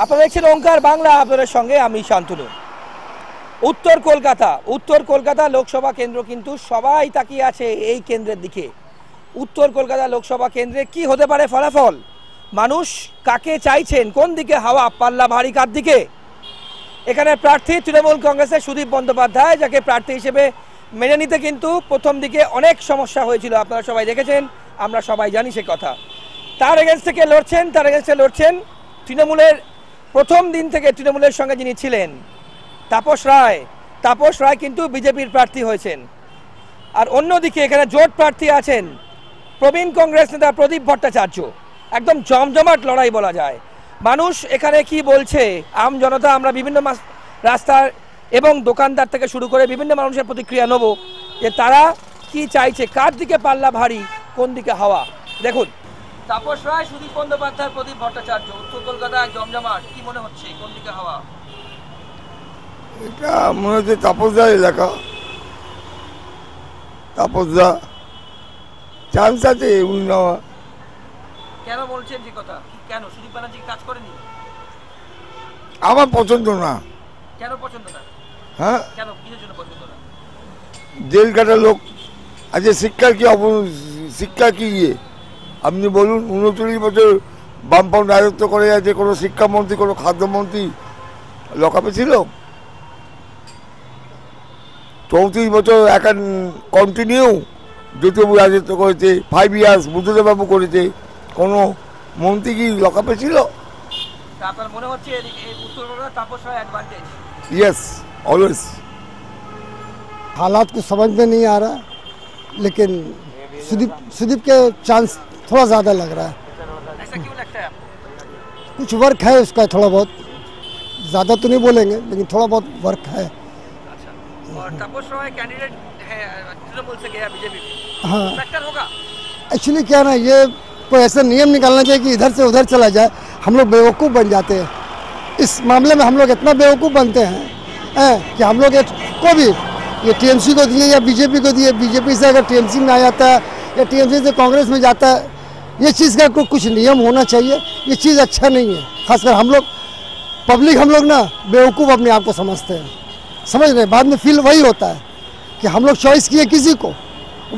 আপনারা দেখছেন ওঙ্কার বাংলা, আপনাদের সঙ্গে আমি শান্তনু। উত্তর কলকাতা লোকসভা কেন্দ্র কিন্তু সবাই তাকিয়ে আছে এই কেন্দ্রের দিকে। উত্তর কলকাতা লোকসভা কেন্দ্রে কি হতে পারে ফলাফল, মানুষ কাকে চাইছেন, কোন দিকে হাওয়া, পাল্লা ভারী কার দিকে? এখানে প্রার্থী তৃণমূল কংগ্রেসের সুদীপ বন্দ্যোপাধ্যায়, যাকে প্রার্থী হিসেবে মেনে নিতে কিন্তু প্রথম দিকে অনেক সমস্যা হয়েছিল, আপনারা সবাই দেখেছেন, আমরা সবাই জানি সে কথা। তার এগেনস্টে লড়ছেন তৃণমূলের প্রথম দিন থেকে তৃণমূলের সঙ্গে যিনি ছিলেন তাপস রায় কিন্তু বিজেপির প্রার্থী হয়েছেন। আর অন্যদিকে এখানে জোট প্রার্থী আছেন প্রবীণ কংগ্রেস নেতা প্রদীপ ভট্টাচার্য। একদম জমজমাট লড়াই বলা যায়। মানুষ এখানে কি বলছে, আম জনতা, আমরা বিভিন্ন রাস্তার এবং দোকানদার থেকে শুরু করে বিভিন্ন মানুষের প্রতিক্রিয়া নেব যে তারা কি চাইছে, কার দিকে পাল্লা ভারী, কোন দিকে হাওয়া। দেখুন, তাপস রায়, সুদীপ বন্দ্যোপাধ্যায়, প্রদীপ ভট্টাচার্য, উত্তর কলকাতা জমজমাট, কি মনে হচ্ছে কোন দিকে হাওয়া? এটা মনে হচ্ছে তাপসদা এলাকা, তাপসদা চান্স আছে। কেন বলছেন যে কথা? কেন সুদীপ ব্যানার্জি কাজ করেনি? আমার পছন্দ না। কেন পছন্দ না? হ্যাঁ, কেন, কিসের জন্য পছন্দ না? জেল কাটা লোক আজকে শিক্ষা কি আপনি বলুন। 39 বছর বামপন্থ রাজত্ব করে আছে, কোনো শিক্ষামন্ত্রী, কোনো খাদ্যমন্ত্রী লকআপে ছিল? 34 বছর একা কন্টিনিউ জ্যোতিবাবু রাজত্ব করেছে, 5 ইয়ার্স বুদ্ধদেববাবু করেছে, কোনো মন্ত্রী কি লকআপে ছিল? আপনার মনে হচ্ছে উত্তর Kolkata Tapas Roy advantage? Yes, always. हालात को समझ में नहीं आ रहा, लेकिन सुदीप के चांस थोड़ा ज़्यादा लग रहा है। ऐसा क्यों लगता है आपको? कुछ वर्क है उसका, थोड़ा बहुत, ज़्यादा तो नहीं बोलेंगे लेकिन थोड़ा बहुत वर्क है। अच्छा, और तापस राय कैंडिडेट है तृणमूल से गया बीजेपी में, हाँ, फैक्टर होगा? एक्चुअली क्या ना, ये कोई ऐसा नियम निकालना चाहिए कि इधर से उधर चला जाए। हम लोग बेवकूफ़ बन जाते हैं इस मामले में। हम लोग इतना बेवकूफ़ बनते हैं कि हम लोग को भी ये टीएमसी को दिए या बीजेपी को दिए, बीजेपी से अगर टीएमसी में आ जाता है या टीएमसी से कांग्रेस में जाता है, ये चीज़ का कुछ नियम होना चाहिए। ये चीज़ अच्छा नहीं है। खासकर हम लोग पब्लिक, हम लोग ना बेवकूफ़ अपने आप को समझते हैं, समझ रहे। बाद में फील वही होता है कि हम लोग चॉइस किए किसी को,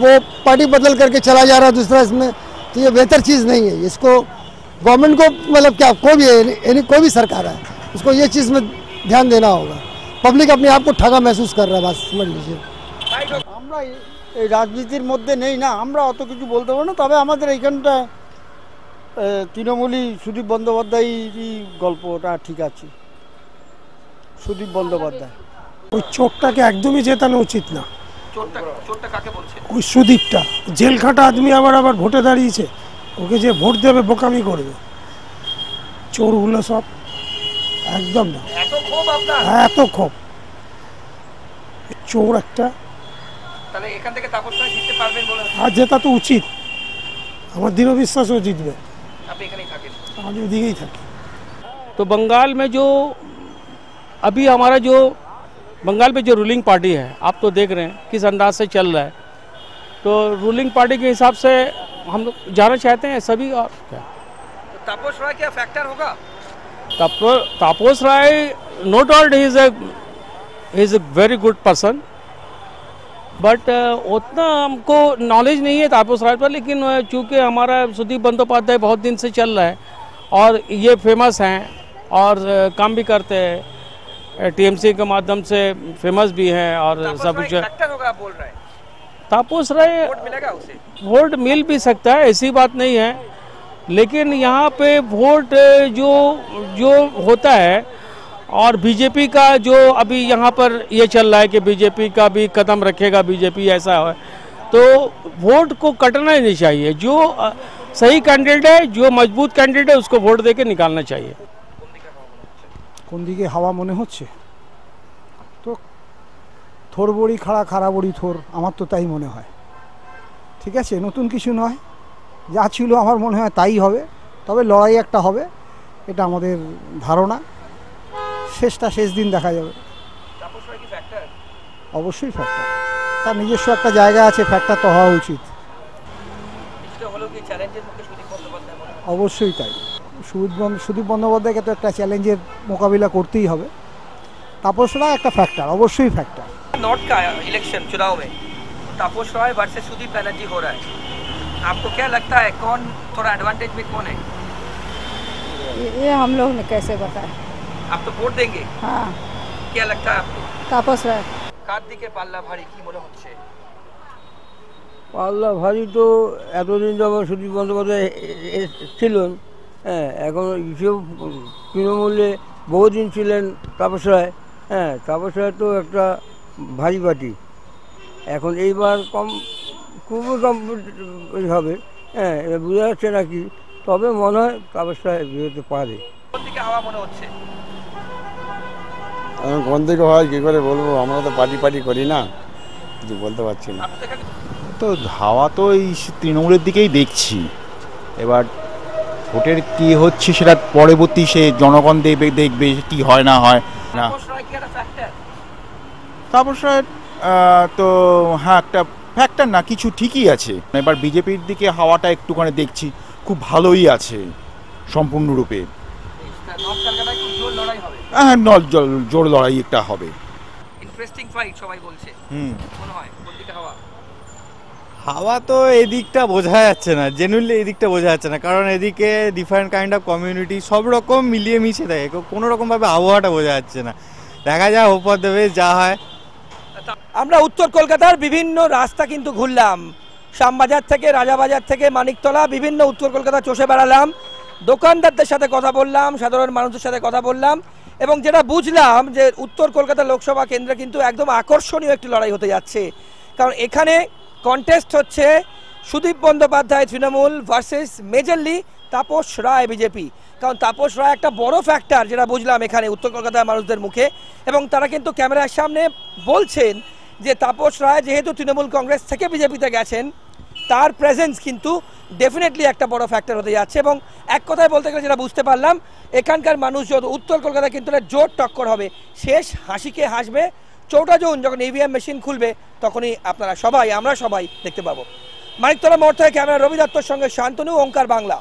वो पार्टी बदल करके चला जा रहा है दूसरा इसमें, तो ये बेहतर चीज़ नहीं है। इसको गवर्नमेंट को, मतलब क्या, कोई भी सरकार है, उसको ये चीज़ में ध्यान देना होगा। पब्लिक अपने आप को ठगा महसूस कर रहा है, बस समझ लीजिए। আমরা এই রাজনীতির মধ্যে নেই না, আমরা অত কিছু বলতে পারবো না। তবে আমাদের এইখানটা তৃণমূলী সুদীপ বন্দ্যোপাধ্যায়েরই গল্পটা ঠিক আছে। সুদীপ বন্দ্যোপাধ্যায় ওই চোরটাকে একদমই জেতানো উচিত না। চোরটা কাকে বলছেন? ওই সুদীপটা জেল খাটা আদমি, আবার ভোটে দাঁড়িয়েছে, ওকে যে ভোট দেবে বোকামি করবে। চোরগুলো সব একদম না, এত ক্ষোভ আপনার? এত ক্ষোভ, চোর একটা। তাহলে এখান থেকে তাপস রায় জিততে পারবেন বলে? আর জেতা তো উচিত, আমার দৃঢ় বিশ্বাসও জিতবে। আপনি এখানেই থাকেন? আমি ওদিকেই থাকি। तो बंगाल में जो अभी हमारा जो बंगाल में जो रूलिंग पार्टी है, आप तो देख रहे हैं किस अंदाज से चल रहा है। तो रूलिंग पार्टी के हिसाब से हम लोग जाना चाहते हैं सभी। और क्या तो तापस राय क्या फैक्टर होगा? Tapas Roy, no doubt he is a very good person, but उतना हमको नॉलेज नहीं है तापस राय पर। लेकिन चूँकि हमारा सुदीप बंद्योपाध्याय बहुत दिन से चल रहा है और ये फेमस हैं और काम भी करते हैं, टीएमसी के माध्यम से फेमस भी हैं और सब कुछ। फैक्टर होगा बोल रहे हैं? तापस राय वोट मिलेगा उसे? वोट मिल भी सकता है, ऐसी बात नहीं है। लेकिन यहाँ पे वोट जो होता है, और बीजेपी का जो अभी यहाँ पर ये चल रहा है कि बीजेपी का भी कदम रखेगा, बीजेपी ऐसा है, तो वोट को कटना ही नहीं चाहिए। जो सही कैंडिडेट है, जो मजबूत कैंडिडेट है, उसको वोट देके निकालना चाहिए। কোন দিকে হাওয়া মনে হচ্ছে তো থোর বড়ি খাড়া, খাড়া বড়ি থোর, আমার তো তাই মনে হয়। ঠিক আছে, নতুন কিছু নয়, যা ছিল আমার মনে হয় তাই হবে। তবে লড়াই একটা হবে, এটা আমাদের ধারণা। শেষটা শেষ দিন দেখা যাবে। অবশ্যই ফ্যাক্টর, তার নিজস্ব একটা জায়গা আছে, ফ্যাক্টর তো হওয়া উচিত। অবশ্যই তাই। সুদীপ বন্দ্যোপাধ্যায়কে তো একটা চ্যালেঞ্জের মোকাবিলা করতেই হবে। তাপস রায় একটা ফ্যাক্টর, অবশ্যই ফ্যাক্টর। नॉर्थ का इलेक्शन चुनाव में तापस राय वर्सेस सुदीप बनर्जी हो रहा है, आपको क्या लगता है कौन थोड़ा एडवांटेज में कौन है? ये हम लोग ने कैसे बताए। आप तो वोट देंगे, हाँ क्या लगता है आपको? तापस राय। কার দিকে পাল্লা ভারী কি মনে হচ্ছে? পাল্লা ভারী তো এতদিন যখন সুদীপ বন্দ্যোপাধ্যায় ছিলেন, হ্যাঁ, এখন হিসেব তৃণমূলে বহুদিন ছিলেন তাপস রায়। হ্যাঁ, তাপস রায় তো একটা ভারী পার্টি, এখন এইবার খুবই কম হবে। হ্যাঁ, এবার বোঝা যাচ্ছে নাকি, তবে মনে হয় তাপস রায় বেরোতে পারে। কোন দিকে হাওয়া মনে হচ্ছে? আমি কোন দিকে হয় কী করে বলবো, আমরা তো পার্টি করি না, কিছু বলতে পারছি না। তো হাওয়া তো এই তৃণমূলের দিকেই দেখছি। এবার ভোটের কি হচ্ছে সেটা পরবর্তী সে জনগণ দেখবে কি হয় না হয় না। তাপস রায় তো হ্যাঁ একটা ফ্যাক্টর না, কিছু ঠিকই আছে। এবার বিজেপির দিকে হাওয়াটা একটুখানি দেখছি খুব ভালোই আছে সম্পূর্ণরূপে। হ্যাঁ, জোর লড়াই একটা হবে, ইন্টারেস্টিং ফাইট সবাই বলছে। মনে হয় কোন দিকে হাওয়া? হাওয়া তো এদিকটা বোঝা যাচ্ছে না, জেনুইনলি এদিকটা বোঝা যাচ্ছে না, কারণ এদিকে ডিফারেন্ট কাইন্ড অফ কমিউনিটি সব রকম মিলিয়ে মিশে থাকে, কোনো রকমভাবে আবহাওয়াটা বোঝা যাচ্ছে না। দেখা যায় ওপর দেবে যা হয়। আমরা উত্তর কলকাতার বিভিন্ন রাস্তা কিন্তু ঘুরলাম, শ্যামবাজার থেকে, রাজাবাজার থেকে, মানিকতলা, বিভিন্ন উত্তর কলকাতা চষে বেড়ালাম, দোকানদারদের সাথে কথা বললাম, সাধারণ মানুষের সাথে কথা বললাম, এবং যেটা বুঝলাম যে উত্তর কলকাতা লোকসভা কেন্দ্রে কিন্তু একদম আকর্ষণীয় একটি লড়াই হতে যাচ্ছে। কারণ এখানে কন্টেস্ট হচ্ছে Sudip Bandyopadhyay Trinamool versus majorly Tapas Roy BJP. কারণ তাপস রায় একটা বড় ফ্যাক্টর যেটা বুঝলাম এখানে উত্তর কলকাতার মানুষদের মুখে, এবং তারা কিন্তু ক্যামেরার সামনে বলছেন যে তাপস রায় যেহেতু তৃণমূল কংগ্রেস থেকে বিজেপিতে গেছেন, তার প্রেজেন্স কিন্তু ডেফিনেটলি একটা বড় ফ্যাক্টর হতে যাচ্ছে। এবং এক কথায় বলতে গেলে যেটা বুঝতে পারলাম, এখানকার মানুষ যত উত্তর কলকাতায় কিন্তু জোর টক্কর হবে, শেষ হাসিকে হাসবে 4টা জুন যখন ইভিএম মেশিন খুলবে, তখনই আপনারা সবাই, আমরা সবাই দেখতে পাবো। মানিকতলা মোড় থেকে ক্যামেরা রবি দত্তর সঙ্গে শান্তনু, ওঙ্কার বাংলা।